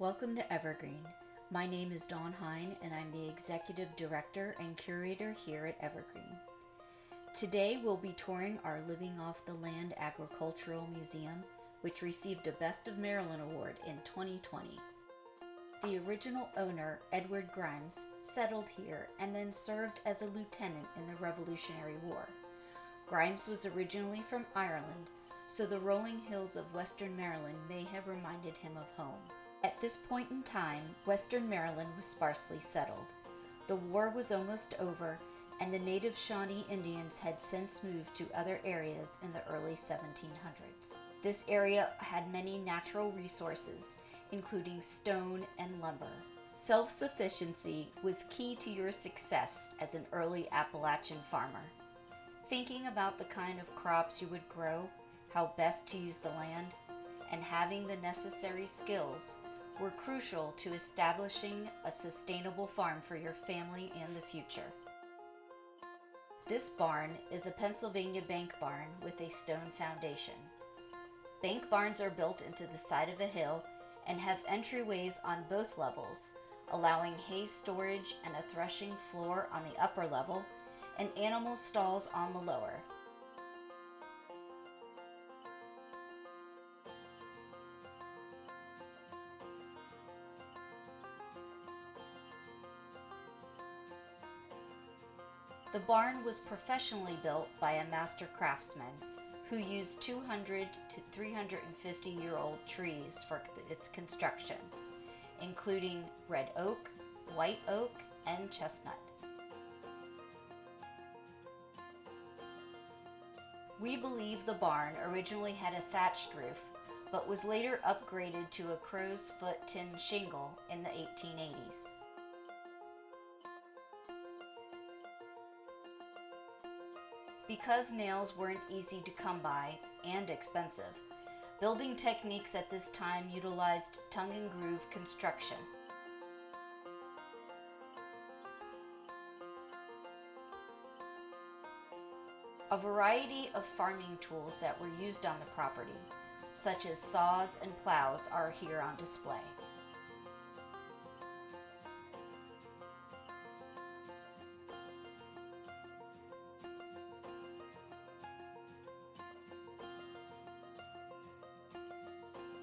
Welcome to Evergreen. My name is Dawn Hine and I'm the Executive Director and Curator here at Evergreen. Today we'll be touring our Living Off the Land Agricultural Museum, which received a Best of Maryland Award in 2020. The original owner, Edward Grimes, settled here and then served as a lieutenant in the Revolutionary War. Grimes was originally from Ireland, so the rolling hills of Western Maryland may have reminded him of home. At this point in time, Western Maryland was sparsely settled. The war was almost over, and the native Shawnee Indians had since moved to other areas in the early 1700s. This area had many natural resources, including stone and lumber. Self-sufficiency was key to your success as an early Appalachian farmer. Thinking about the kind of crops you would grow, how best to use the land, and having the necessary skills were crucial to establishing a sustainable farm for your family and the future. This barn is a Pennsylvania bank barn with a stone foundation. Bank barns are built into the side of a hill and have entryways on both levels, allowing hay storage and a threshing floor on the upper level and animal stalls on the lower. The barn was professionally built by a master craftsman who used 200 to 350-year-old trees for its construction, including red oak, white oak, and chestnut. We believe the barn originally had a thatched roof, but was later upgraded to a crow's foot tin shingle in the 1880s. Because nails weren't easy to come by and expensive, building techniques at this time utilized tongue and groove construction. A variety of farming tools that were used on the property, such as saws and plows, are here on display.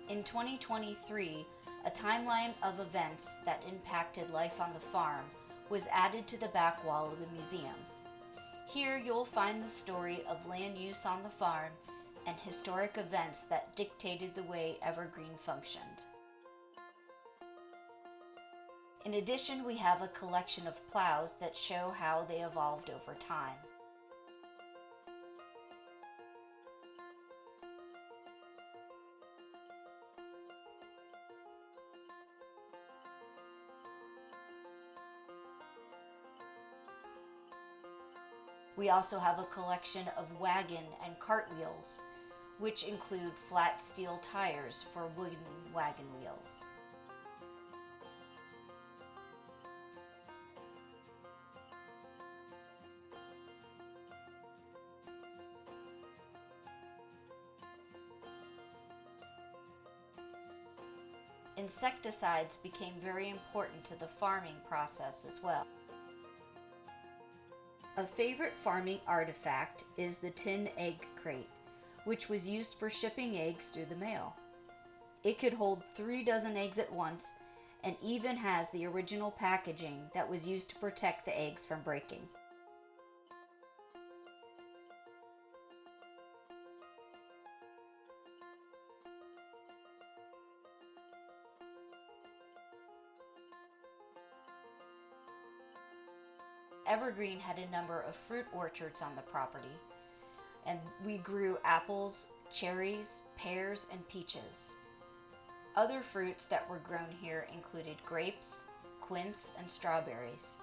In 2023, a timeline of events that impacted life on the farm was added to the back wall of the museum. Here you'll find the story of land use on the farm and historic events that dictated the way Evergreen functioned. In addition, we have a collection of plows that show how they evolved over time. We also have a collection of wagon and cart wheels, which include flat steel tires for wooden wagon wheels. Insecticides became very important to the farming process as well. A favorite farming artifact is the tin egg crate, which was used for shipping eggs through the mail. It could hold 3 dozen eggs at once and even has the original packaging that was used to protect the eggs from breaking. Evergreen had a number of fruit orchards on the property, and we grew apples, cherries, pears, and peaches. Other fruits that were grown here included grapes, quince, and strawberries.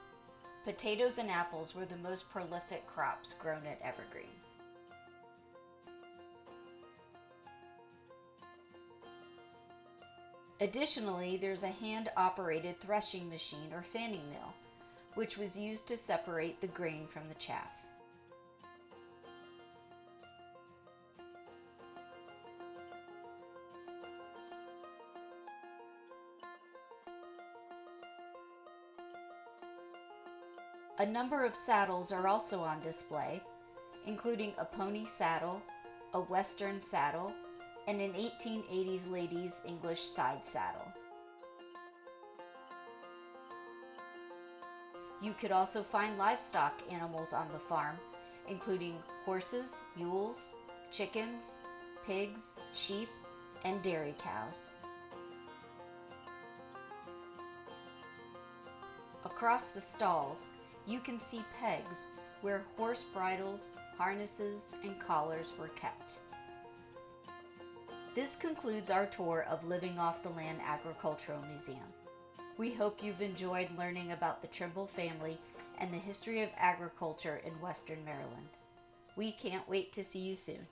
Potatoes and apples were the most prolific crops grown at Evergreen. Additionally, there's a hand-operated threshing machine or fanning mill, which was used to separate the grain from the chaff. A number of saddles are also on display, including a pony saddle, a western saddle, and an 1880s ladies' English side saddle. You could also find livestock animals on the farm, including horses, mules, chickens, pigs, sheep, and dairy cows. Across the stalls, you can see pegs where horse bridles, harnesses, and collars were kept. This concludes our tour of Living Off the Land Agricultural Museum. We hope you've enjoyed learning about the Trimble family and the history of agriculture in Western Maryland. We can't wait to see you soon.